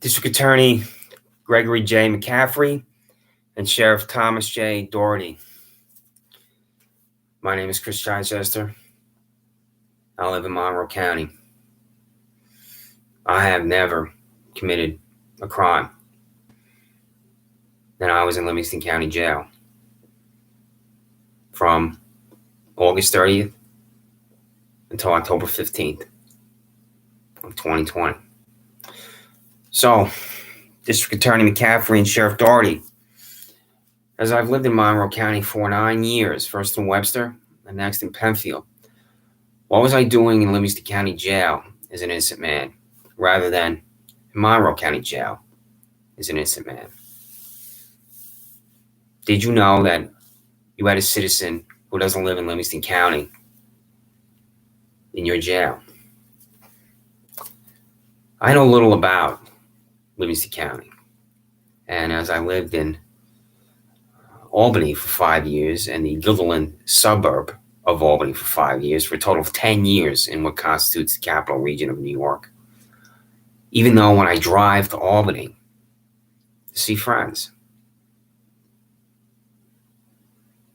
District Attorney Gregory J. McCaffrey and Sheriff Thomas J. Dougherty. My name is Chris Chichester. I live in Monroe County. I have never committed a crime. And I was in Livingston County Jail from August 30th until October 15th of 2020. So, District Attorney McCaffrey and Sheriff Dougherty, as I've lived in Monroe County for 9 years, first in Webster and next in Penfield, what was I doing in Livingston County Jail as an innocent man rather than in Monroe County Jail as an innocent man? Did you know that you had a citizen who doesn't live in Livingston County in your jail? I know little about Livingston County. And as I lived in Albany for 5 years and the Guilderland suburb of Albany for 5 years, for a total of 10 years in what constitutes the capital region of New York. Even though when I drive to Albany to see friends,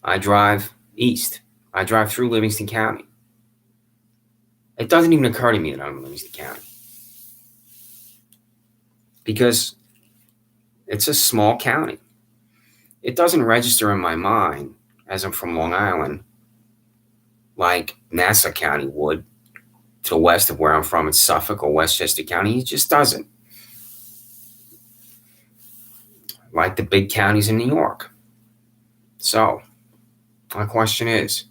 I drive east. I drive through Livingston County. It doesn't even occur to me that I'm in Livingston County, because it's a small county. It doesn't register in my mind as I'm from Long Island like Nassau County would to the west of where I'm from in Suffolk or Westchester County. It just doesn't. Like the big counties in New York. So, my question is,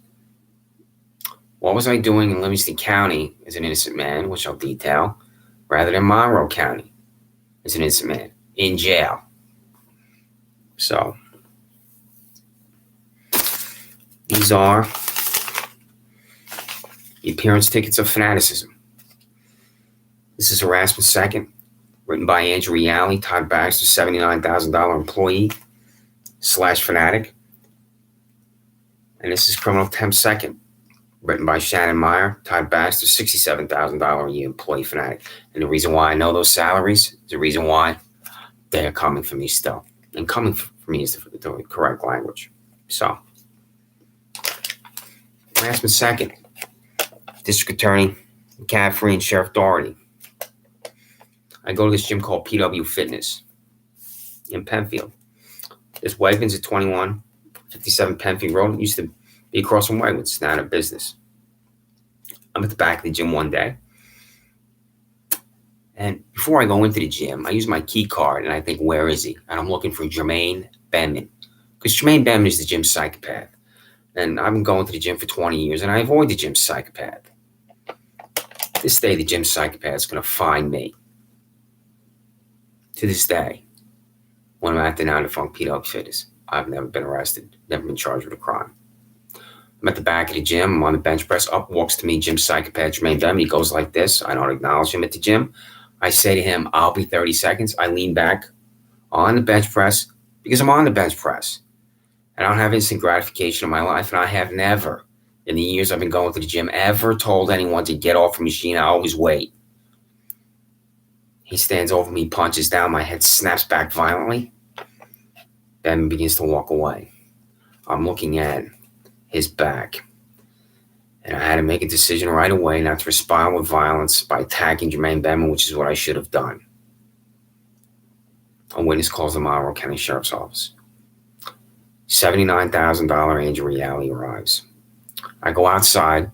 what was I doing in Livingston County as an innocent man, which I'll detail, rather than Monroe County as an innocent man in jail? So, these are the appearance tickets of fanaticism. This is harassment second, written by Andrew Reale, Todd Baxter, $79,000 employee / fanatic. And this is criminal attempt second, written by Shannon Meyer, Todd Baxter, $67,000 a year employee fanatic. And the reason why I know those salaries is the reason why they're coming for me still. And coming for me is the correct language. So, harassment second, District Attorney McCaffrey and Sheriff Dougherty. I go to this gym called PW Fitness in Penfield. There's Wegmans at 2157 Penfield Road. It used to be across from Wegmans. It's not a business. I'm at the back of the gym one day. And before I go into the gym, I use my key card and I think, where is he? And I'm looking for Jermaine Benman. Because Jermaine Benman is the gym psychopath. And I've been going to the gym for 20 years and I avoid the gym psychopath. This day, the gym psychopath is going to find me. To this day, when I'm at the now defunct PW Fitness, I've never been arrested, never been charged with a crime. I'm at the back of the gym. I'm on the bench press. Up walks to me gym psychopath Jermaine Benman. He goes like this. I don't acknowledge him at the gym. I say to him, I'll be 30 seconds. I lean back on the bench press because I'm on the bench press. And I don't have instant gratification in my life. And I have never, in the years I've been going to the gym, ever told anyone to get off the machine. I always wait. He stands over me, punches down. My head snaps back violently. Benman begins to walk away. I'm looking at his back. And I had to make a decision right away not to respond with violence by attacking Jermaine Benman, which is what I should have done. A witness calls the Monroe County Sheriff's Office. $79,000 Andrew Reale arrives. I go outside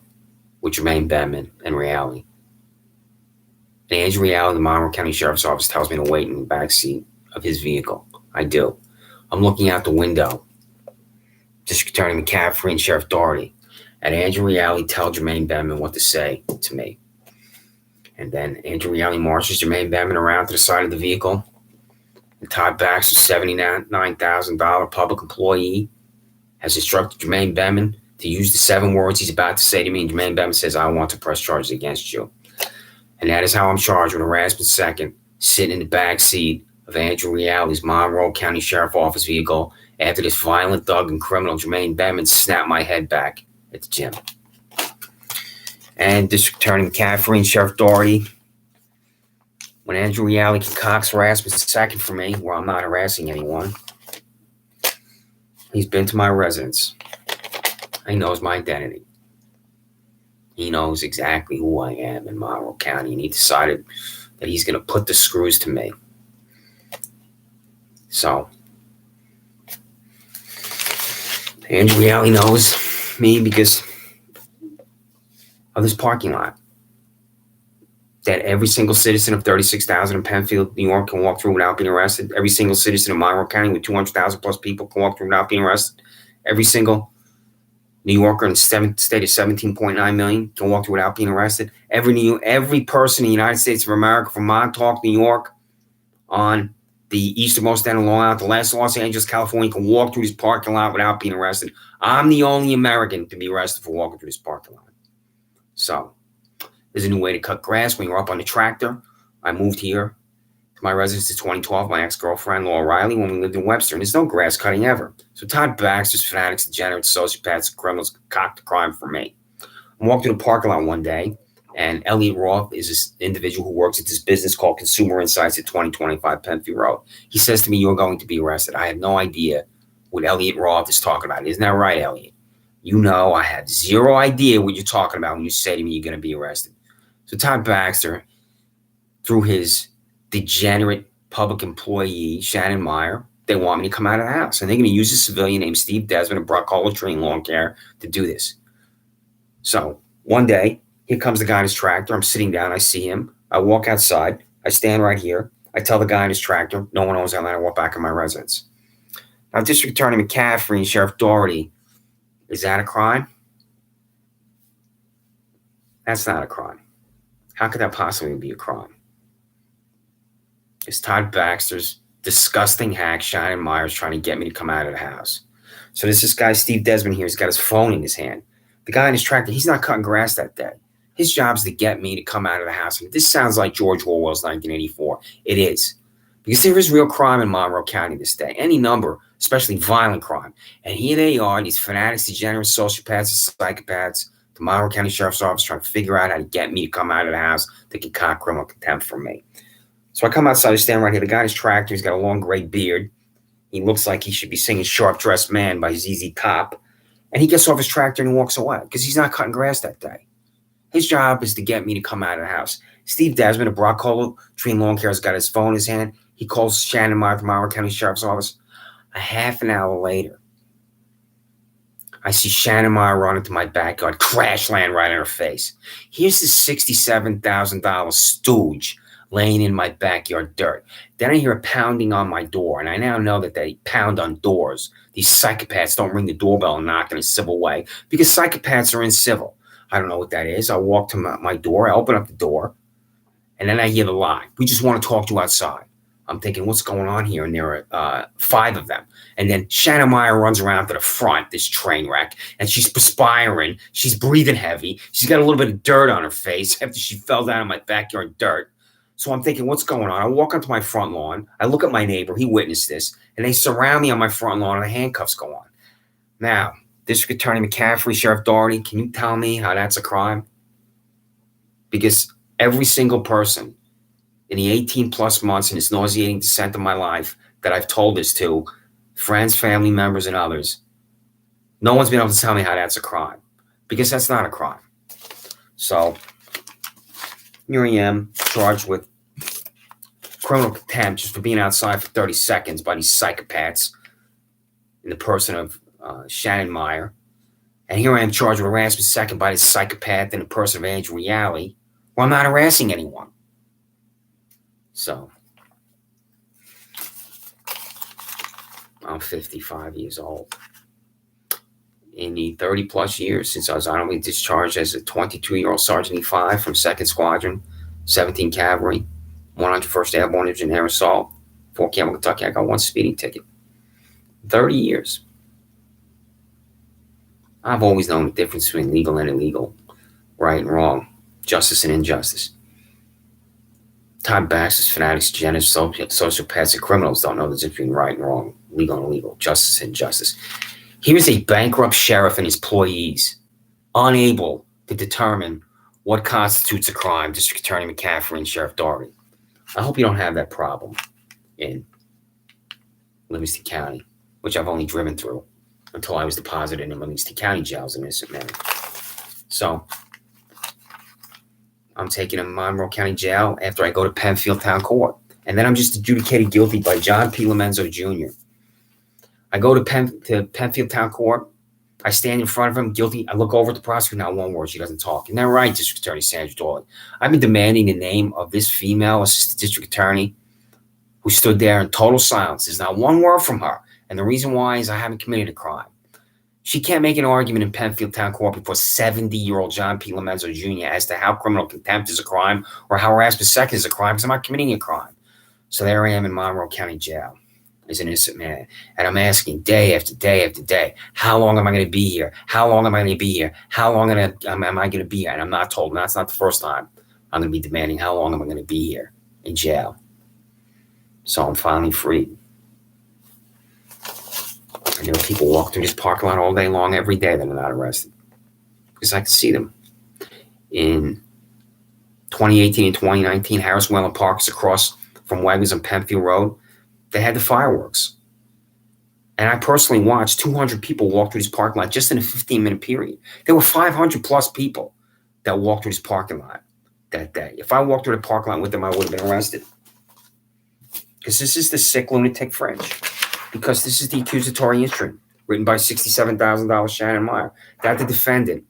with Jermaine Benman and Reale. And Andrew Reale, the Monroe County Sheriff's Office, tells me to wait in the back seat of his vehicle. I do. I'm looking out the window. District Attorney McCaffrey and Sheriff Dougherty and Andrew Reale tell Jermaine Benman what to say to me. And then Andrew Reale marches Jermaine Benman around to the side of the vehicle. And Todd Baxter, $79,000 public employee, has instructed Jermaine Benman to use the 7 words he's about to say to me. And Jermaine Benman says, I want to press charges against you. And that is how I'm charged with harassment second, sitting in the back seat of Andrew Reale's Monroe County Sheriff Office vehicle after this violent thug and criminal Jermaine Benman snapped my head back at the gym. And District Attorney McCaffrey and Sheriff Dougherty When Andrew Reale concocts harassment second for me, where I'm not harassing anyone, he's been to my residence. He knows my identity. He knows exactly who I am in Monroe County, and he decided that he's going to put the screws to me. So, Andrew Reale knows me because of this parking lot that every single citizen of 36,000 in Penfield, New York can walk through without being arrested. Every single citizen in Monroe County with 200,000 plus people can walk through without being arrested. Every single New Yorker in the state of 17.9 million can walk through without being arrested. Every person in the United States of America from Montauk, New York, on the easternmost end of Long Island to Los Angeles, California, can walk through this parking lot without being arrested. I'm the only American to be arrested for walking through this parking lot. So, there's a new way to cut grass when you're up on the tractor. I moved here to my residence in 2012, my ex-girlfriend, Laura Riley, when we lived in Webster, and there's no grass cutting ever. So Todd Baxter's fanatics, degenerates, sociopaths, criminals cocked the crime for me. I walked through the parking lot one day, and Elliot Roth is this individual who works at this business called Consumer Insights at 2025 Penfield Road. He says to me, "You're going to be arrested." I have no idea what Elliot Roth is talking about. Isn't that right, Elliot? You know I have zero idea what you're talking about when you say to me you're going to be arrested. So Todd Baxter, through his degenerate public employee, Shannon Meyer, they want me to come out of the house. And they're going to use a civilian named Steve Desmond of Brockholder Tree in Lawn Care to do this. So one day, here comes the guy in his tractor. I'm sitting down. I see him. I walk outside. I stand right here. I tell the guy in his tractor, no one owns that land. I walk back in my residence. Now, District Attorney McCaffrey and Sheriff Dougherty, is that a crime? That's not a crime. How could that possibly be a crime? It's Todd Baxter's disgusting hack, Shannon Myers, trying to get me to come out of the house. So there's this guy, Steve Desmond here. He's got his phone in his hand. The guy in his tractor, he's not cutting grass that day. His job's to get me to come out of the house. And this sounds like George Orwell's 1984. It is. Because there is real crime in Monroe County this day. Any number, especially violent crime. And here they are, these fanatics, degenerates, sociopaths, psychopaths, the Monroe County Sheriff's Office trying to figure out how to get me to come out of the house to concoct criminal contempt for me. So I come outside, I stand right here. The guy in his tractor, he's got a long gray beard. He looks like he should be singing Sharp Dressed Man by ZZ Top. And he gets off his tractor and he walks away because he's not cutting grass that day. His job is to get me to come out of the house. Steve Desmond of Brockholder Tree and Lawn Care has got his phone in his hand. He calls Shannon Meyer from Monroe County Sheriff's Office. A half an hour later, I see Shannon Meyer run into my backyard, crash land right in her face. Here's this $67,000 stooge laying in my backyard dirt. Then I hear a pounding on my door, and I now know that they pound on doors. These psychopaths don't ring the doorbell and knock in a civil way because psychopaths are incivil. I don't know what that is. I walk to my door, I open up the door, and then I hear the lie. "We just want to talk to you outside." I'm thinking, what's going on here? And there are 5 of them. And then Shannon Meyer runs around to the front, this train wreck, and she's perspiring. She's breathing heavy. She's got a little bit of dirt on her face after she fell down in my backyard dirt. So I'm thinking, what's going on? I walk onto my front lawn. I look at my neighbor. He witnessed this. And they surround me on my front lawn, and the handcuffs go on. Now, District Attorney McCaffrey, Sheriff Dougherty, can you tell me how that's a crime? Because every single person in the 18-plus months in this nauseating descent of my life that I've told this to, friends, family members, and others, no one's been able to tell me how that's a crime. Because that's not a crime. So, here I am, charged with criminal contempt just for being outside for 30 seconds by these psychopaths in the person of Shannon Meyer. And here I am charged with harassment second by this psychopath in the person of Andrew Reale, while I'm not harassing anyone. So, I'm 55 years old. In the 30-plus years since I was honorably discharged as a 22-year-old Sergeant E5 from 2nd Squadron, 17 Cavalry, 101st Airborne Division Air Assault, Fort Campbell, Kentucky, I got 1 speeding ticket. 30 years. I've always known the difference between legal and illegal, right and wrong, justice and injustice. Todd Baxter's fanatics, degenerates, sociopaths, and criminals don't know the difference between right and wrong, legal and illegal, justice and injustice. Here's a bankrupt sheriff and his employees unable to determine what constitutes a crime, District Attorney McCaffrey and Sheriff Dougherty. I hope you don't have that problem in Livingston County, which I've only driven through until I was deposited in Livingston County jail as an innocent man. So I'm taken to Monroe County Jail after I go to Penfield Town Court. And then I'm just adjudicated guilty by John P. Lomenzo Jr. I go to Penfield Town Court. I stand in front of him, guilty. I look over at the prosecutor, not one word. She doesn't talk. Isn't that right, District Attorney Sandra Dawley? I've been demanding the name of this female assistant district attorney who stood there in total silence. There's not one word from her. And the reason why is I haven't committed a crime. She can't make an argument in Penfield Town Court before 70-year-old John P. Lomenzo Jr. as to how criminal contempt is a crime or how harassment second is a crime because I'm not committing a crime. So there I am in Monroe County Jail as an innocent man. And I'm asking day after day after day, how long am I going to be here? How long am I going to be here? How long am I going to be here? And I'm not told. And that's not the first time I'm going to be demanding how long am I going to be here in jail. So I'm finally free. And there are people walk through this parking lot all day long, every day that are not arrested. Because I can see them. In 2018 and 2019, Harris Whalen Park is across from Wegmans on Penfield Road. They had the fireworks. And I personally watched 200 people walk through this parking lot just in a 15-minute period. There were 500 plus people that walked through this parking lot that day. If I walked through the parking lot with them, I would have been arrested. Because this is the sick lunatic fringe. Because this is the accusatory instrument written by $67,000 Shannon Meyer. That the defendant,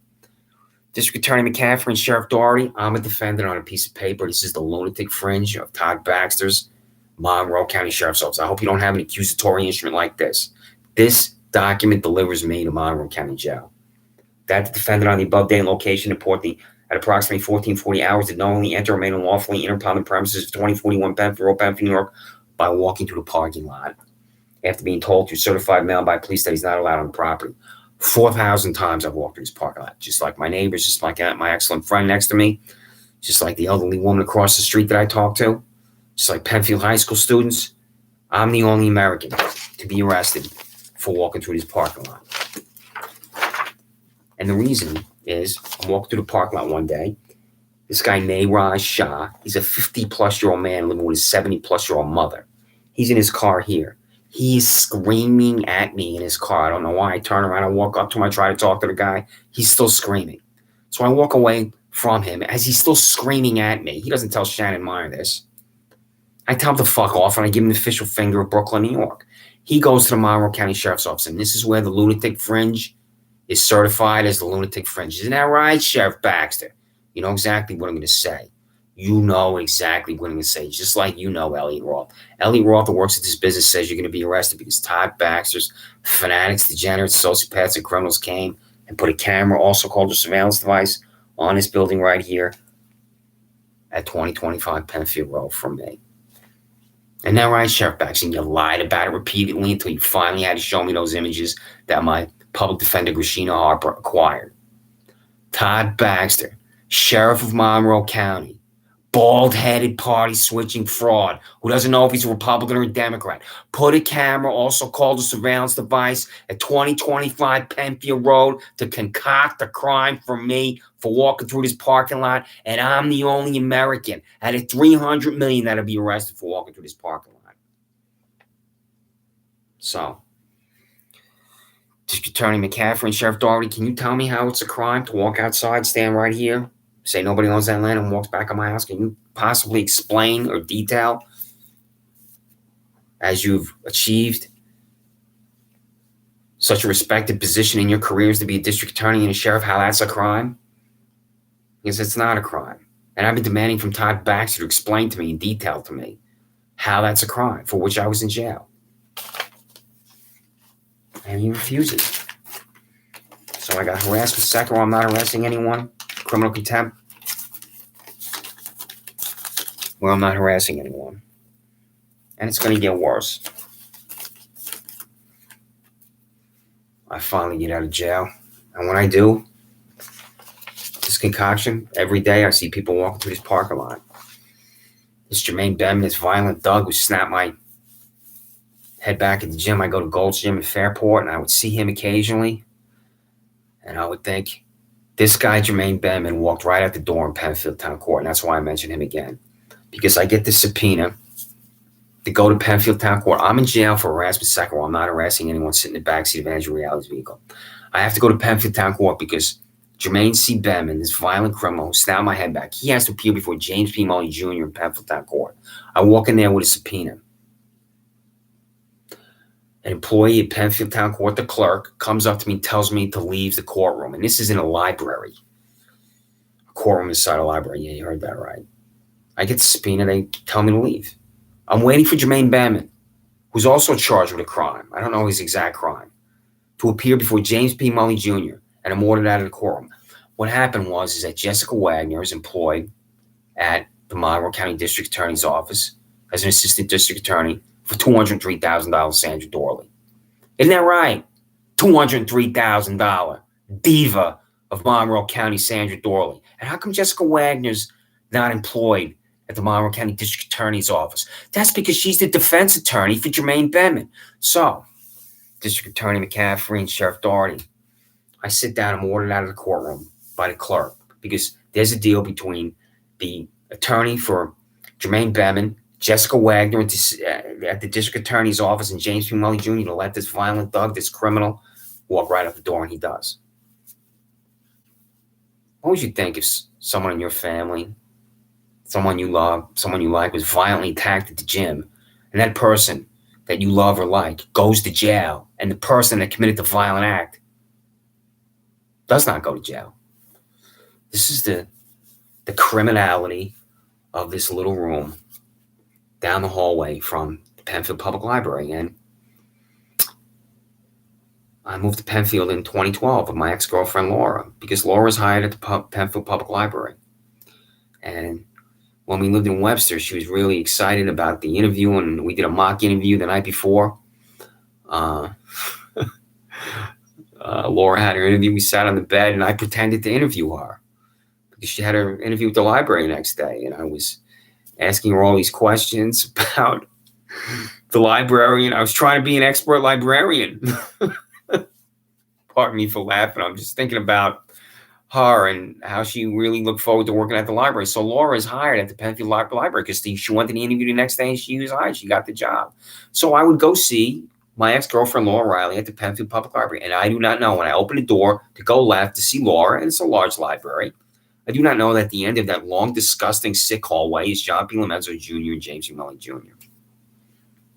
District Attorney McCaffrey and Sheriff Dougherty, I'm a defendant on a piece of paper. This is the lunatic fringe of Todd Baxter's Monroe County Sheriff's Office. I hope you don't have an accusatory instrument like this. This document delivers me to Monroe County Jail. That the defendant on the above date and location at approximately 1440 hours did not only enter or remain unlawfully enter upon the premises of 2041 Penfield Road, Penfield, New York, by walking through the parking lot after being told through certified mail by police that he's not allowed on the property. 4,000 times I've walked through this parking lot, just like my neighbors, just like my excellent friend next to me, just like the elderly woman across the street that I talked to, just like Penfield High School students. I'm the only American to be arrested for walking through this parking lot. And the reason is I'm walking through the parking lot one day. This guy, Nayraj Shah, he's a 50-plus-year-old man living with his 70-plus-year-old mother. He's in his car here. He's screaming at me in his car. I don't know why. I turn around, I walk up to him, I try to talk to the guy. He's still screaming. So I walk away from him as he's still screaming at me. He doesn't tell Shannon Meyer this. I tell him to fuck off, and I give him the official finger of Brooklyn, New York. He goes to the Monroe County Sheriff's Office, and this is where the lunatic fringe is certified as the lunatic fringe. Isn't that right, Sheriff Baxter? You know exactly what I'm going to say. You know exactly what I'm going to say, just like you know Elliot Roth. Elliot Roth, who works at this business, says you're going to be arrested because Todd Baxter's fanatics, degenerates, sociopaths, and criminals came and put a camera, also called a surveillance device, on this building right here at 2025 Penfield Road from me. And now, right, Sheriff Baxter, you lied about it repeatedly until you finally had to show me those images that my public defender, Grishina Harper, acquired. Todd Baxter, Sheriff of Monroe County, bald-headed party-switching fraud who doesn't know if he's a Republican or a Democrat, put a camera, also called a surveillance device, at 2025 Penfield Road to concoct a crime for me for walking through this parking lot, and I'm the only American out of 300 million that'll be arrested for walking through this parking lot. So, District Attorney McCaffrey and Sheriff Dougherty, can you tell me how it's a crime to walk outside, stand right here, say nobody owns that land, and walks back on my house? Can you possibly explain or detail, as you've achieved such a respected position in your careers to be a district attorney and a sheriff, how that's a crime? Because it's not a crime. And I've been demanding from Todd Baxter to explain to me in detail to me how that's a crime for which I was in jail. And he refuses. So I got harassment second while I'm not arresting anyone. Criminal contempt, where I'm not harassing anyone. And it's going to get worse. I finally get out of jail. And when I do, this concoction, every day I see people walking through this parking lot. This Jermaine Benman, this violent Doug who snapped my head back at the gym. I go to Gold's Gym in Fairport, and I would see him occasionally. And I would think, this guy, Jermaine Benman, walked right out the door in Penfield Town Court, and that's why I mentioned him again. because I get the subpoena to go to Penfield Town Court. I'm in jail for harassment second while I'm not harassing anyone sitting in the backseat of Andrew Reality's vehicle. I have to go to Penfield Town Court because Jermaine C. Bettman, this violent criminal who snapped my head back, he has to appear before James P. Mully Jr. in Penfield Town Court. I walk in there with a subpoena. An employee at Penfield Town Court, the clerk, comes up to me and tells me to leave the courtroom. And this is in a library. A courtroom inside a library. Yeah, you heard that right. I get the subpoena. They tell me to leave. I'm waiting for Jermaine Bettman, who's also charged with a crime. I don't know his exact crime, to appear before James P. Mully Jr., and I'm ordered out of the courtroom. What happened is that Jessica Wagner is employed at the Monroe County District Attorney's Office as an assistant district attorney for $203,000, Sandra Dorley. Isn't that right? $203,000. Diva of Monroe County, Sandra Dorley. And how come Jessica Wagner's not employed at the Monroe County District Attorney's Office? That's because she's the defense attorney for Jermaine Bettman. So, District Attorney McCaffrey and Sheriff Dougherty, I sit down, I'm ordered out of the courtroom by the clerk because there's a deal between the attorney for Jermaine Bettman, Jessica Wagner at the District Attorney's Office, and James P. Mully Jr. to let this violent thug, this criminal, walk right out the door, and he does. What would you think if someone in your family, someone you love, someone you like, was violently attacked at the gym, and that person that you love or like goes to jail, and the person that committed the violent act does not go to jail? This is the criminality of this little room down the hallway from the Penfield Public Library. And I moved to Penfield in 2012 with my ex-girlfriend Laura, because Laura was hired at the Penfield Public Library. And when we lived in Webster, she was really excited about the interview, and we did a mock interview the night before. Laura had her interview. We sat on the bed, and I pretended to interview her because she had her interview with the library the next day, and I was asking her all these questions about the library, and I was trying to be an expert librarian. Pardon me for laughing. I'm just thinking about her and how she really looked forward to working at the library. So Laura is hired at the Penfield Library because she went to the interview the next day, and she was hired. She got the job. So I would go see my ex-girlfriend Laura Riley at the Penfield Public Library, and I do not know, when I opened the door to go left to see Laura, and it's a large library, I do not know that at the end of that long, disgusting, sick hallway is John P. Lomenzo Jr. and James P. Mully Jr.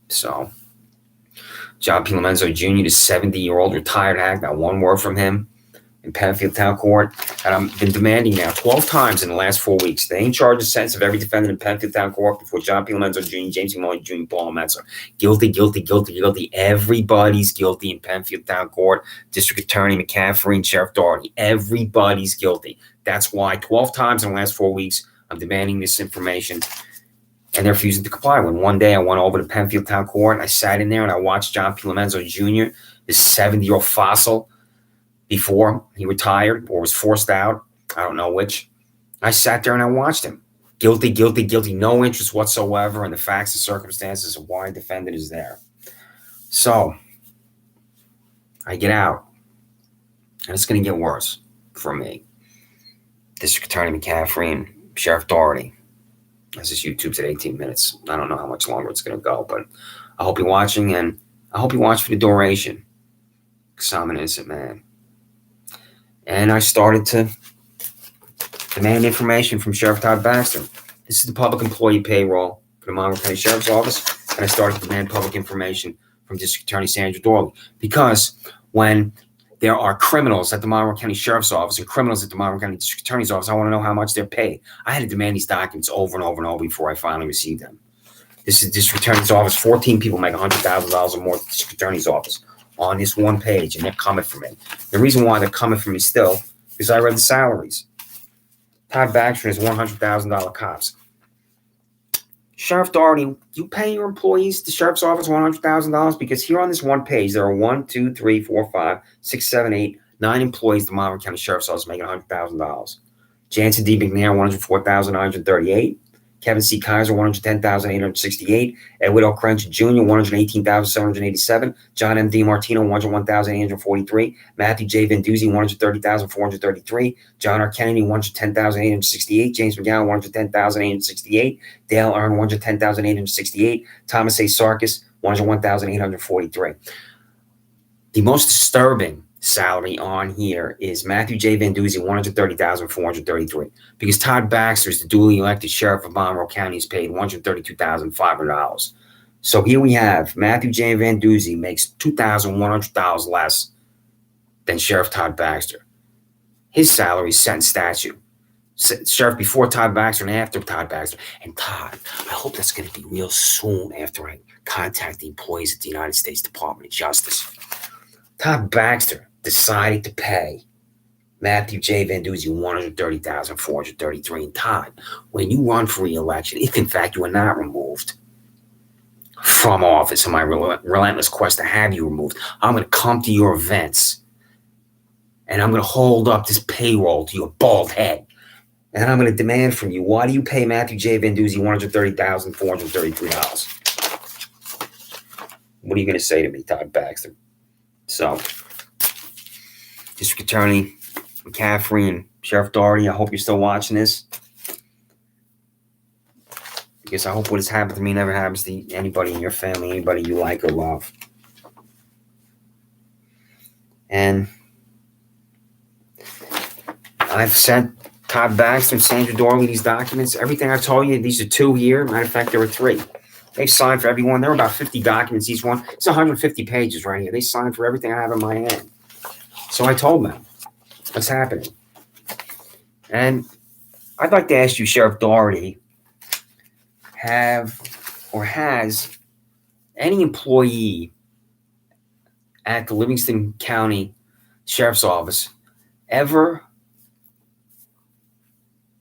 So, John P. Lomenzo Jr., the 70-year-old retired hack, not one word from him in Penfield Town Court. And I've been demanding now 12 times in the last 4 weeks. They ain't charged a sentence of every defendant in Penfield Town Court before John P. Lomenzo Jr., James P. Mully Jr., Paul Lomenzo. Guilty, guilty, guilty, guilty. Everybody's guilty in Penfield Town Court. District Attorney McCaffrey and Sheriff Dougherty. Everybody's guilty. That's why 12 times in the last 4 weeks, I'm demanding this information, and they're refusing to comply. When one day I went over to Penfield Town Court, and I sat in there and I watched John P. Lomenzo Jr., this 70-year-old fossil, before he retired or was forced out, I don't know which. I sat there and I watched him. Guilty, guilty, guilty. No interest whatsoever in the facts and circumstances of why a defendant is there. So I get out, and it's going to get worse for me. District Attorney McCaffrey and Sheriff Dougherty. This is YouTube's at 18 minutes. I don't know how much longer it's going to go, but I hope you're watching, and I hope you watch for the duration, because I'm an innocent man. And I started to demand information from Sheriff Todd Baxter. This is the public employee payroll for the Monroe County Sheriff's Office, and I started to demand public information from District Attorney Sandra Dorley, because when there are criminals at the Monroe County Sheriff's Office and criminals at the Monroe County District Attorney's Office, I want to know how much they're paid. I had to demand these documents over and over and over before I finally received them. This is District Attorney's Office. 14 people make $100,000 or more at the District Attorney's Office on this one page, and they're coming for me. The reason why they're coming for me still is I read the salaries. Todd Baxter is $100,000 cops. Sheriff Dougherty, you pay your employees, the Sheriff's Office, $100,000? Because here on this one page, there are 1, 2, 3, 4, 5, 6, 7, 8, 9 employees at the Monroe County Sheriff's Office making $100,000. Jansen D. McNair, $104,938. Kevin C. Kaiser, 110,868. Edward L. Crenshaw Jr., 118,787. John M. DiMartino, 101,843. Matthew J. Venduzzi, 130,433. John R. Kennedy, 110,868. James McGowan, 110,868. Dale Earn, 110,868. Thomas A. Sarkis, 101,843. The most disturbing salary on here is Matthew J. Venduzzi, 130,433, because Todd Baxter is the duly elected sheriff of Monroe County, is paid $132,500. So here we have Matthew J. Venduzzi makes $2,100 less than Sheriff Todd Baxter. His salary is set in statute. Sheriff before Todd Baxter and after Todd Baxter. And Todd, I hope that's going to be real soon after I contact the employees at the United States Department of Justice. Todd Baxter decided to pay Matthew J. Venduzzi $130,433. And Todd, when you run for re-election, if in fact you are not removed from office in my relentless quest to have you removed, I'm going to come to your events and I'm going to hold up this payroll to your bald head. And I'm going to demand from you, why do you pay Matthew J. Venduzzi $130,433? What are you going to say to me, Todd Baxter? So, District Attorney McCaffrey and Sheriff Dougherty, I hope you're still watching this, because I hope what has happened to me never happens to anybody in your family, anybody you like or love. And I've sent Todd Baxter and Sandra Dougherty these documents. Everything I told you, these are 2 here. Matter of fact, there were 3. They signed for everyone. There were about 50 documents each one. It's 150 pages right here. They signed for everything I have in my hand. So I told them what's happening. And I'd like to ask you, Sheriff Dougherty, has any employee at the Livingston County Sheriff's Office ever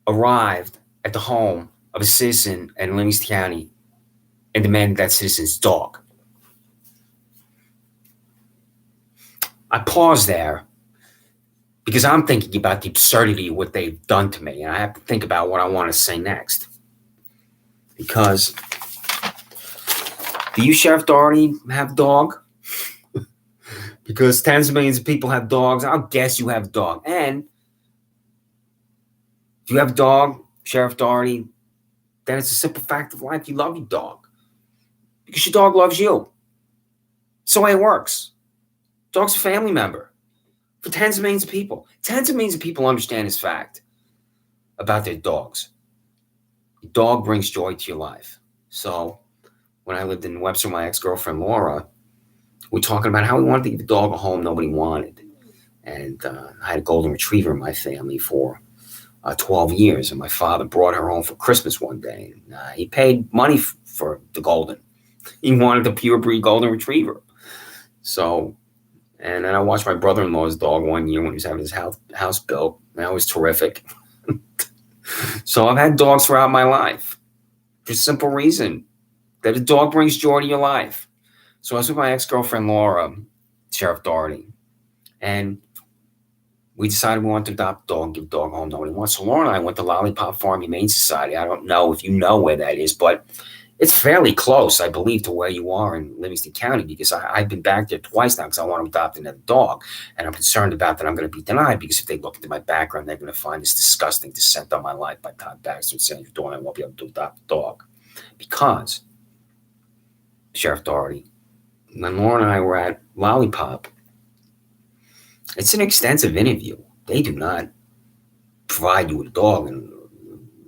arrived at the home of a citizen in Livingston County and demanded that citizen's dog? I pause there because I'm thinking about the absurdity of what they've done to me, and I have to think about what I want to say next. Because do you, Sheriff Dougherty, have a dog? Because tens of millions of people have dogs. I'll guess you have a dog. And if you have a dog, Sheriff Dougherty, then it's a simple fact of life. You love your dog because your dog loves you. It's the way it works. Dog's a family member for tens of millions of people. Tens of millions of people understand this fact about their dogs. Your dog brings joy to your life. So when I lived in Webster, my ex-girlfriend Laura, we were talking about how we wanted to give the dog a home nobody wanted. And I had a golden retriever in my family for 12 years. And my father brought her home for Christmas one day. And, he paid money for the golden. He wanted the pure breed golden retriever. So, and then I watched my brother-in-law's dog one year when he was having his house built. And that was terrific. So I've had dogs throughout my life for a simple reason that a dog brings joy to your life. So I was with my ex-girlfriend Laura, Sheriff Dougherty, and we decided we wanted to adopt a dog, give a dog a home nobody wants. So Laura and I went to Lollipop Farm Humane Society. I don't know if you know where that is, but it's fairly close, I believe, to where you are in Livingston County, because I've been back there twice now because I want to adopt another dog. And I'm concerned about that I'm going to be denied, because if they look into my background, they're going to find this disgusting descent on my life by Todd Baxter and Sandra Dougherty. I won't be able to adopt a dog. Because, Sheriff Dougherty, when Laura and I were at Lollipop, it's an extensive interview. They do not provide you with a dog and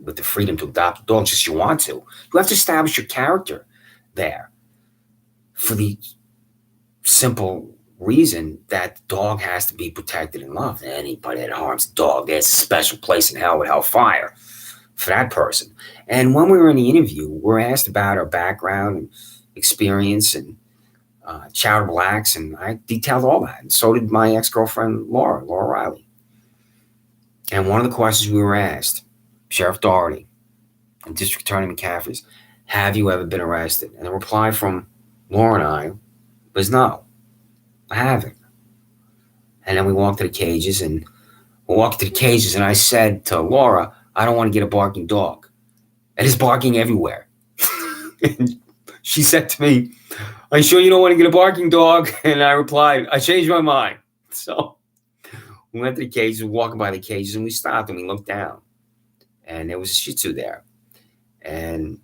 with the freedom to adopt a dog just you want to. You have to establish your character there, for the simple reason that the dog has to be protected and loved. Anybody that harms a dog, there's a special place in hell with hellfire for that person. And when we were in the interview, we were asked about our background and experience and charitable acts, and I detailed all that. And so did my ex-girlfriend, Laura Riley. And one of the questions we were asked, Sheriff Dougherty and District Attorney McCaffrey, have you ever been arrested? And the reply from Laura and I was no, I haven't. And then we walked to the cages, and I said to Laura, I don't want to get a barking dog. and there's barking everywhere. And she said to me, "Are you sure you don't want to get a barking dog?" And I replied, "I changed my mind." So we went to the cages, we were walking by the cages, and we stopped and we looked down. And there was a Shih Tzu there. And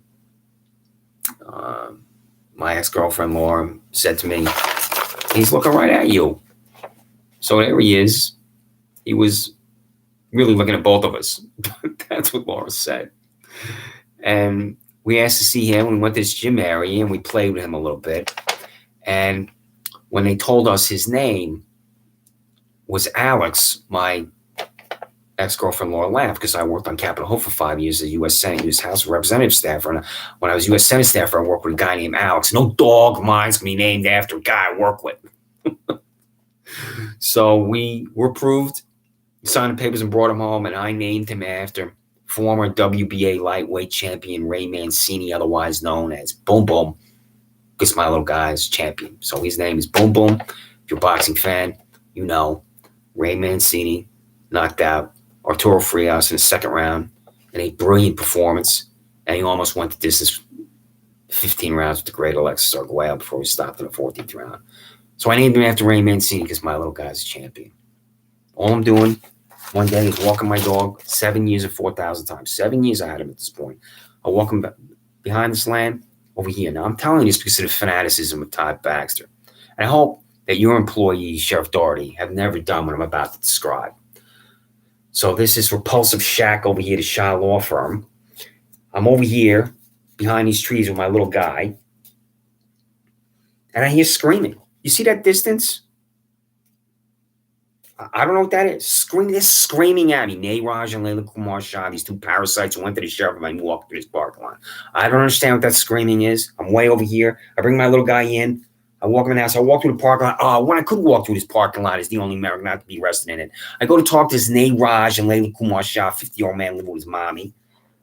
my ex-girlfriend, Laura, said to me, "He's looking right at you." So there he is. He was really looking at both of us. That's what Laura said. And we asked to see him. We went to this gym area and we played with him a little bit. And when they told us his name was Alex, my ex-girlfriend Laura laughed because I worked on Capitol Hill for 5 years as a U.S. Senate, U.S. House of Representatives staffer. And when I was U.S. Senate staffer, I worked with a guy named Alex. No dog of mine's going to be named after a guy I work with. So we were approved, signed the papers and brought him home, and I named him after former WBA lightweight champion Ray Mancini, otherwise known as Boom Boom, because my little guy is champion. So his name is Boom Boom. If you're a boxing fan, you know Ray Mancini knocked out Arturo Frias in the second round in a brilliant performance, and he almost went the distance 15 rounds with the great Alexis Arguello before he stopped in the 14th round. So I named him after Ray Mancini because my little guy's a champion. All I'm doing one day is walking my dog 7 years and 4,000 times. 7 years I had him at this point. I walk him behind this land over here. Now, I'm telling you this because of the fanaticism of Todd Baxter. And I hope that your employees, Sheriff Dougherty, have never done what I'm about to describe. So this is repulsive shack over here, the Shaw Law Firm. I'm over here behind these trees with my little guy. And I hear screaming. You see that distance? I don't know what that is. They're screaming at me. Nayraj and Layla Kumar Shah, these two parasites who went to the sheriff and walked through this parking lot. I don't understand what that screaming is. I'm way over here. I bring my little guy in. I walk him in the house. I walk through the parking lot. Oh, when I could walk through this parking lot is the only American not to be arrested in it. I go to talk to this Nayraj and Layla Kumar Shah, 50-year-old man living with his mommy.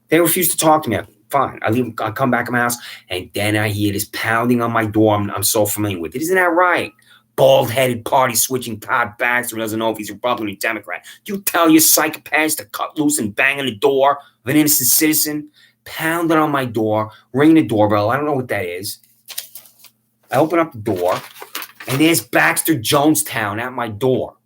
They refuse to talk to me. Fine. I come back in my house, and then I hear this pounding on my door I'm so familiar with. Isn't that right? Bald-headed, party-switching Todd Baxter doesn't know if he's Republican or Democrat. Do you tell your psychopaths to cut loose and bang on the door of an innocent citizen? Pounding on my door, ringing the doorbell. I don't know what that is. I open up the door, and there's Baxter Jonestown at my door.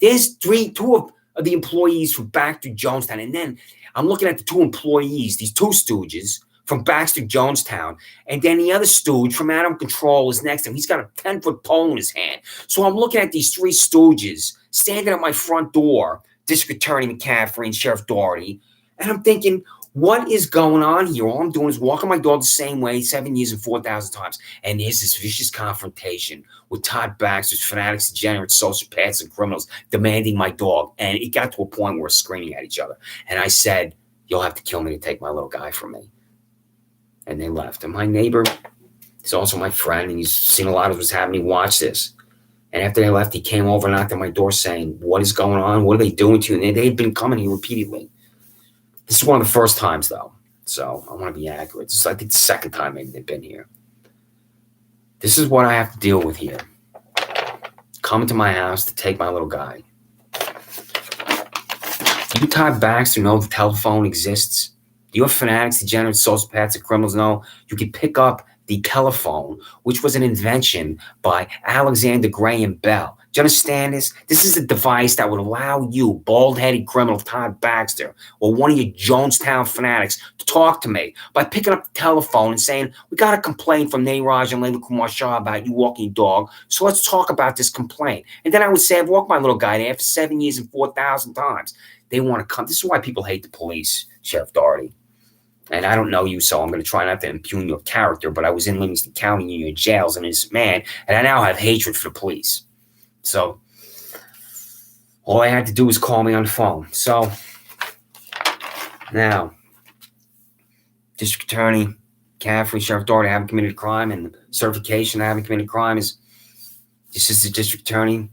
There's two of the employees from Baxter Jonestown, and then I'm looking at the two employees, these two stooges from Baxter Jonestown, and then the other stooge from Adam Control is next to him. He's got a 10-foot pole in his hand. So I'm looking at these three stooges standing at my front door, District Attorney McCaffrey and Sheriff Dougherty, and I'm thinking, what is going on here? All I'm doing is walking my dog the same way 7 years and 4,000 times, and there's this vicious confrontation with Todd Baxter's fanatics, degenerates, sociopaths, and criminals demanding my dog, and it got to a point where we're screaming at each other. And I said, "You'll have to kill me to take my little guy from me." And they left. And my neighbor is also my friend, and he's seen a lot of what's happening. He watched this. And after they left, he came over and knocked on my door saying, "What is going on? What are they doing to you?" And they'd been coming here repeatedly. This is one of the first times, though. So I want to be accurate. This is, I think, the second time maybe they've been here. This is what I have to deal with here. Coming to my house to take my little guy. Do you, Todd Baxter, know the telephone exists? Do your fanatics, degenerates, sociopaths, and criminals know you can pick up the telephone, which was an invention by Alexander Graham Bell? Do you understand this? This is a device that would allow you, bald-headed criminal Todd Baxter, or one of your Jonestown fanatics, to talk to me by picking up the telephone and saying, "We got a complaint from Nayraj and Layla Kumar Shah about you walking your dog, so let's talk about this complaint." And then I would say, "I've walked my little guy there for 7 years and 4,000 times." They want to come. This is why people hate the police, Sheriff Dougherty. And I don't know you, so I'm going to try not to impugn your character, but I was in Livingston County in your jails and this man, and I now have hatred for the police. So all I had to do was call me on the phone. So now, District Attorney McCaffrey, Sheriff Dougherty, I haven't committed a crime, and the certification I haven't committed a crime is this is the District Attorney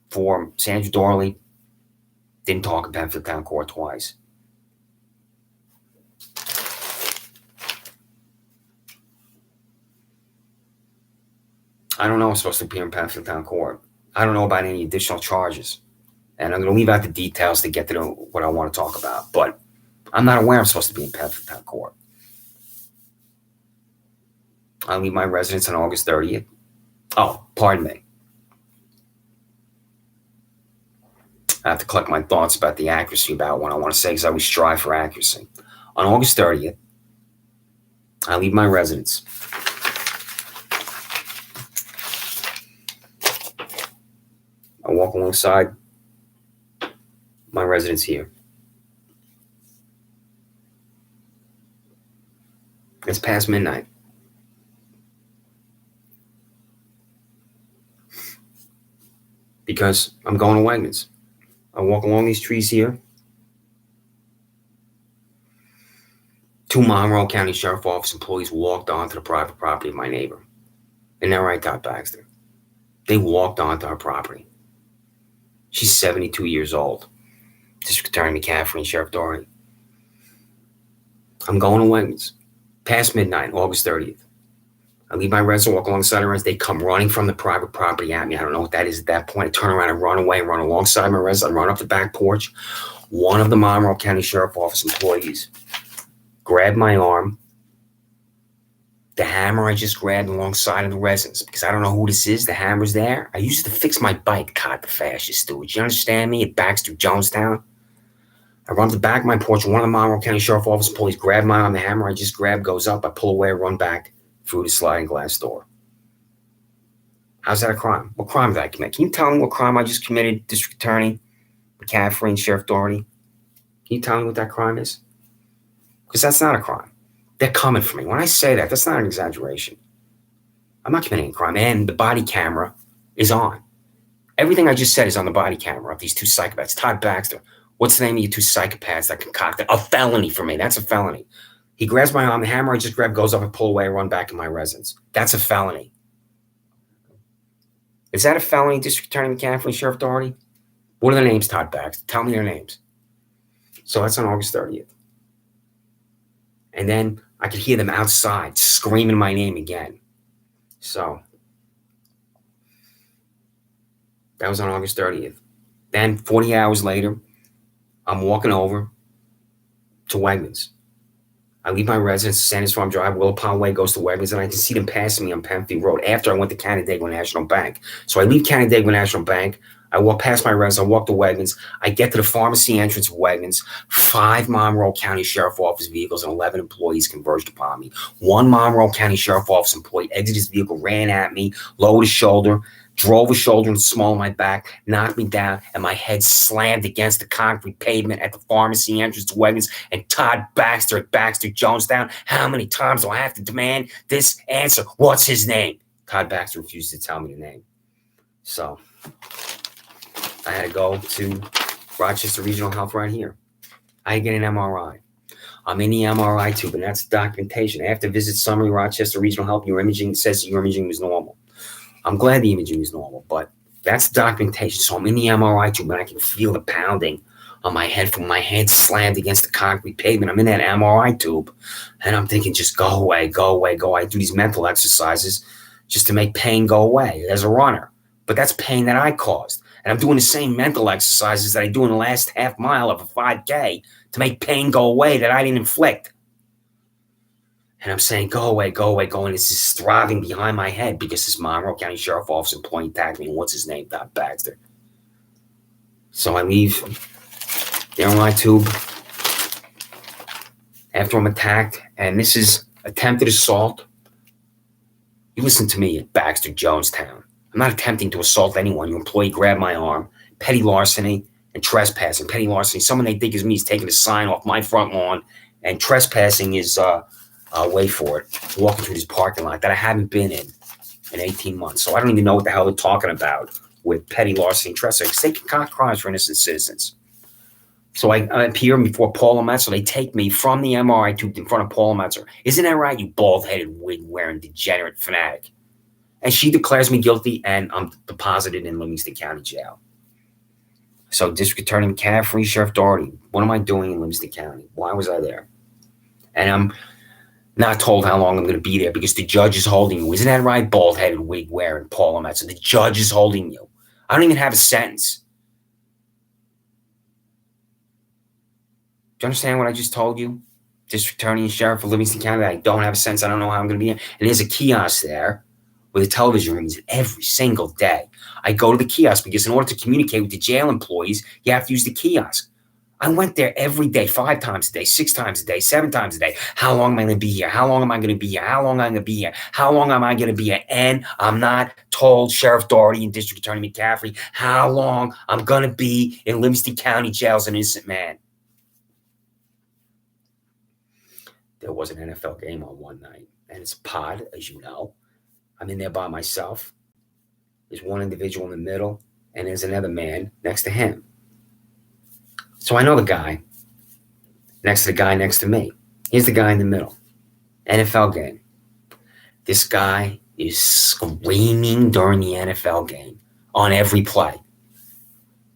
for Sandra Dougherty. Didn't talk in Penfield Town Court twice. I don't know I'm supposed to appear in Penfield Town Court. I don't know about any additional charges. And I'm going to leave out the details to get to what I want to talk about. But I'm not aware I'm supposed to be in Penfield Town Court. I leave my residence on August 30th. Oh, pardon me. I have to collect my thoughts about the accuracy about what I want to say because I always strive for accuracy. On August 30th, I leave my residence. I walk alongside my residence here. It's past midnight. Because I'm going to Wegmans. I walk along these trees here. 2 Monroe County Sheriff Office employees walked onto the private property of my neighbor. Isn't that right, Todd Baxter? They walked onto her property. She's 72 years old. District Attorney McCaffrey and Sheriff Dougherty. I'm going to Wegmans. Past midnight, August 30th. I leave my residence, walk alongside the residence. They come running from the private property at me. I don't know what that is at that point. I turn around and run away, run alongside my residence. I run up the back porch. One of the Monroe County Sheriff Office employees grabbed my arm. The hammer I just grabbed alongside of the residence, because I don't know who this is. The hammer's there. I used it to fix my bike, Todd the fascist steward. You understand me? At Baxter, Jonestown. I run to the back of my porch. One of the Monroe County Sheriff Office employees grabbed my arm. The hammer I just grabbed goes up. I pull away, run back through the sliding glass door. How's that a crime? What crime did I commit? Can you tell me what crime I just committed, District Attorney McCaffrey and Sheriff Dougherty? Can you tell me what that crime is? Because that's not a crime. They're coming for me. When I say that, that's not an exaggeration. I'm not committing a crime. And the body camera is on. Everything I just said is on the body camera of these 2 psychopaths. Todd Baxter, what's the name of you 2 psychopaths that concocted a felony for me? That's a felony. He grabs my arm. The hammer I just grabbed goes up. I pull away, run back in my residence. That's a felony. Is that a felony, District Attorney McCaffrey, Sheriff Dougherty? What are their names, Todd Baxter? Tell me their names. So that's on August 30th. And then I could hear them outside screaming my name again. So that was on August 30th. Then 40 hours later, I'm walking over to Wegmans. I leave my residence, Sanders Farm Drive, Willapon Way goes to Wegmans, and I can see them passing me on Penfield Road after I went to Canandaigua National Bank. So I leave Canandaigua National Bank. I walk past my residence. I walk to Wegmans. I get to the pharmacy entrance of Wegmans. 5 Monroe County Sheriff Office vehicles and 11 employees converged upon me. 1 Monroe County Sheriff Office employee exited his vehicle, ran at me, lowered his shoulder, drove his shoulder and small on my back, knocked me down, and my head slammed against the concrete pavement at the pharmacy entrance to Wegmans. And Todd Baxter at Baxter, Jonestown, how many times do I have to demand this answer? What's his name? Todd Baxter refused to tell me the name. So I had to go to Rochester Regional Health right here. I get an MRI. I'm in the MRI tube, and that's documentation. After visit summary, Rochester Regional Health, your imaging says your imaging was normal. I'm glad the imaging is normal, but that's documentation. So I'm in the MRI tube, and I can feel the pounding on my head from my head slammed against the concrete pavement. I'm in that MRI tube, and I'm thinking, just go away, go away, go away. I do these mental exercises just to make pain go away as a runner. But that's pain that I caused. And I'm doing the same mental exercises that I do in the last half mile of a 5K to make pain go away that I didn't inflict. And I'm saying, go away, go away, go away. And it's just throbbing behind my head because this Monroe County Sheriff Office employee attacked me. And what's his name? Todd Baxter. So I leave the MRI tube after I'm attacked. And this is attempted assault. You listen to me at Baxter, Jonestown. I'm not attempting to assault anyone. Your employee grabbed my arm. Petty larceny and trespassing. Petty larceny, someone they think is me is taking a sign off my front lawn. And trespassing is, wait for it, walking through this parking lot that I haven't been in 18 months. So I don't even know what the hell they're talking about with petty larceny and trespassing. They concoct crimes for innocent citizens. So I appear before Paula Metzer. They take me from the MRI tube in front of Paula Metzer. Isn't that right, you bald-headed, wig-wearing, degenerate fanatic? And she declares me guilty, and I'm deposited in Livingston County Jail. So District Attorney McCaffrey, Sheriff Dougherty, what am I doing in Livingston County? Why was I there? And I'm not told how long I'm going to be there because the judge is holding you. Isn't that right, bald-headed, wig-wearing Paula Metzer? The judge is holding you. I don't even have a sentence. Do you understand what I just told you? district attorney and sheriff of Livingston County. I don't have a sense. I don't know how I'm going to be in. And there's a kiosk there where the television rings every single day. I go to the kiosk because in order to communicate with the jail employees, you have to use the kiosk. I went there every day, 5 times a day, 6 times a day, 7 times a day. How long am I going to be here? How long am I going to be here? How long am I going to be here? How long am I going to be here? And I'm not told Sheriff Dougherty and District Attorney McCaffrey how long I'm going to be in Livingston County Jail as an innocent man. There was an NFL game on one night, and it's a pod, as you know. I'm in there by myself. There's one individual in the middle, and there's another man next to him. So I know the guy next to the guy next to me. Here's the guy in the middle. NFL game. This guy is screaming during the NFL game on every play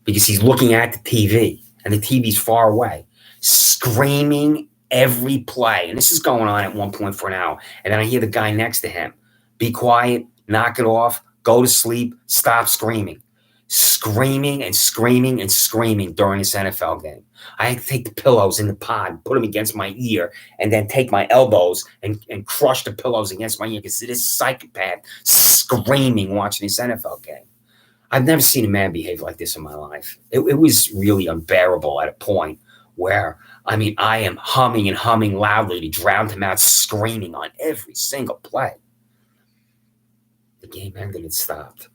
because he's looking at the TV, and the TV's far away, screaming every play. And this is going on at one point for an hour. And then I hear the guy next to him, be quiet, knock it off, go to sleep, stop screaming. Screaming and screaming and screaming during this NFL game. I had to take the pillows in the pod, put them against my ear, and then take my elbows and crush the pillows against my ear because this psychopath screaming watching this NFL game. I've never seen a man behave like this in my life. It was really unbearable at a point where, I am humming and humming loudly to drown him out, screaming on every single play. The game ended and stopped.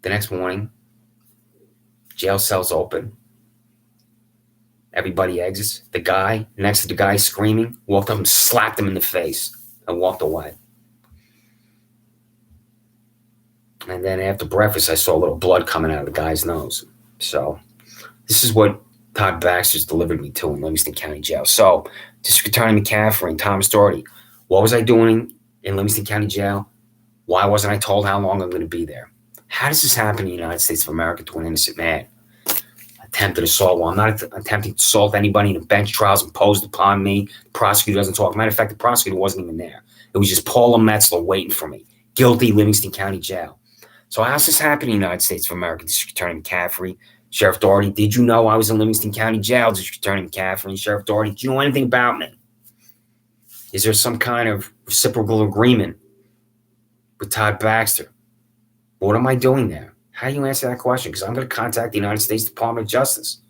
The next morning, jail cells open. Everybody exits. The guy next to the guy screaming walked up and slapped him in the face and walked away. And then after breakfast, I saw a little blood coming out of the guy's nose. So this is what Todd Baxter's delivered me to in Livingston County Jail. So District Attorney McCaffrey and Thomas Dougherty, what was I doing in Livingston County Jail? Why wasn't I told how long I'm going to be there? How does this happen in the United States of America to an innocent man? Attempted assault. Well, I'm not attempting to assault anybody in the bench trials imposed upon me. The prosecutor doesn't talk. Matter of fact, the prosecutor wasn't even there. It was just Paula Metzler waiting for me. Guilty, Livingston County Jail. So how's this happening in the United States of America? District Attorney McCaffrey, Sheriff Dougherty, did you know I was in Livingston County Jail? District Attorney McCaffrey and Sheriff Dougherty, do you know anything about me? Is there some kind of reciprocal agreement with Todd Baxter? What am I doing there? How do you answer that question? Because I'm going to contact the United States Department of Justice.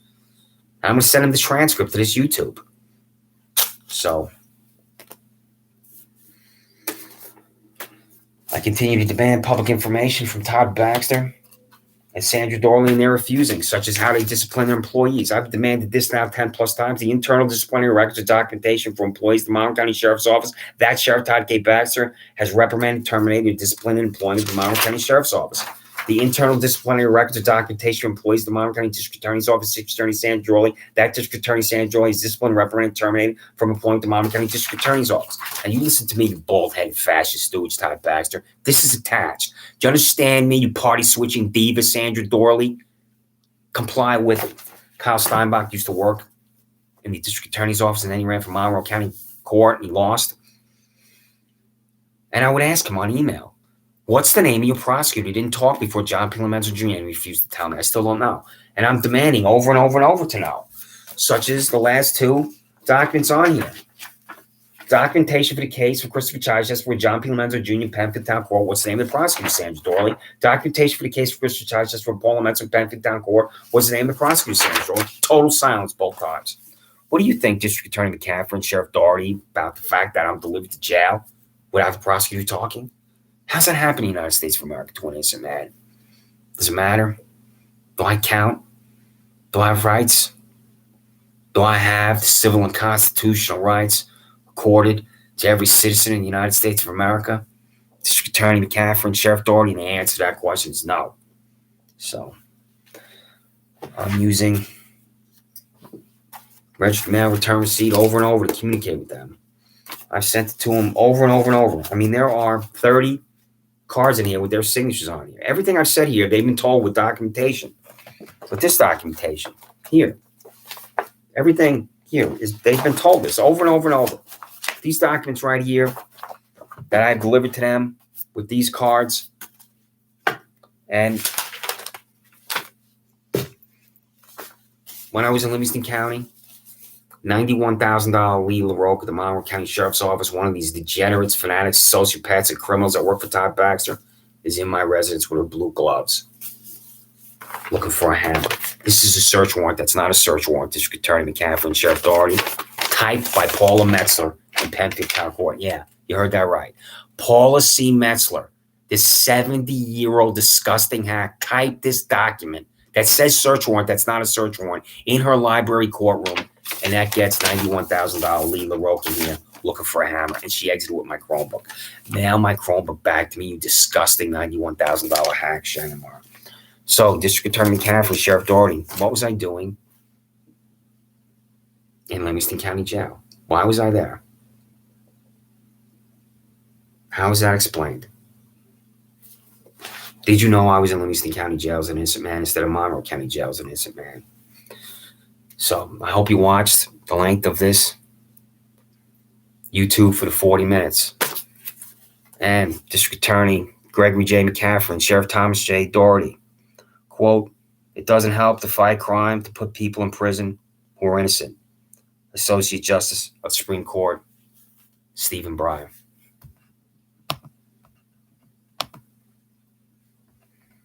I'm going to send him the transcript to this YouTube. So I continue to demand public information from Todd Baxter and Sandra Dougherty, and they're refusing, such as how they discipline their employees. I've demanded this now 10 plus times. The internal disciplinary records and documentation for employees of the Monroe County Sheriff's Office. That Sheriff Todd K. Baxter has reprimanded, terminated, and disciplined employment of the Monroe County Sheriff's Office. The internal disciplinary records and documentation for employees of the Monroe County District Attorney's Office, District Attorney Sandra Dougherty. That District Attorney Sandra Dougherty is disciplined, reprimanded, terminated from employment of the Monroe County District Attorney's Office. And you listen to me, you bald-headed fascist stooge, Todd Baxter. This is attached. Do you understand me, you party-switching diva, Sandra Dougherty? Comply with it. Kyle Steinbach used to work in the District Attorney's Office, and then he ran for Monroe County Court, and he lost. And I would ask him on email, what's the name of your prosecutor? He didn't talk before John P. Lomenzo Jr. and he refused to tell me. I still don't know. And I'm demanding over and over and over to know, such as the last 2 documents on here. Documentation for the case for Christopher Chichester for John P. Lomenzo Jr. Penfield Town Court. What's the name of the prosecutor? Sandra Dougherty. Documentation for the case for Christopher Chichester for Paul Lomenzo Penfield Town Court. What's the name of the prosecutor? Sandra Dougherty. Total silence both times. What do you think, District Attorney McCaffrey and Sheriff Dougherty, about the fact that I'm delivered to jail without the prosecutor talking? How's that happen in the United States of America to an innocent man? Does it matter? Do I count? Do I have rights? Do I have the civil and constitutional rights accorded to every citizen in the United States of America? District Attorney McCaffrey and Sheriff Dougherty, and the answer to that question is no. So I'm using registered mail return receipt over and over to communicate with them. I've sent it to them over and over and over. There are 30 cards in here with their signatures on here. Everything I've said here, they've been told with documentation. With this documentation here, everything here is they've been told this over and over and over. These documents right here that I delivered to them with these cards, and when I was in Livingston County, $91,000 Lee LaRocque at the Monroe County Sheriff's Office, one of these degenerates, fanatics, sociopaths, and criminals that work for Todd Baxter, is in my residence with her blue gloves, looking for a hammer. This is a search warrant. That's not a search warrant. District Attorney McCaffrey and Sheriff Dougherty, typed by Paula Metzler in Penfield Town Court. Yeah, you heard that right. Paula C. Metzler, this 70-year-old disgusting hack, typed this document that says search warrant. That's not a search warrant, in her library courtroom. And that gets $91,000 Lee LaRocque in here looking for a hammer. And she exited with my Chromebook. Mail my Chromebook back to me, you disgusting $91,000 hack, Shannon Mark. So, District Attorney McCaffrey, Sheriff Dougherty, what was I doing in Livingston County Jail? Why was I there? How is that explained? Did you know I was in Livingston County Jail as an innocent man instead of Monroe County Jail as an innocent man? So I hope you watched the length of this YouTube for the 40 minutes. And District Attorney Gregory J. McCaffrey and Sheriff Thomas J. Dougherty, quote, "It doesn't help to fight crime to put people in prison who are innocent." Associate Justice of Supreme Court, Stephen Breyer.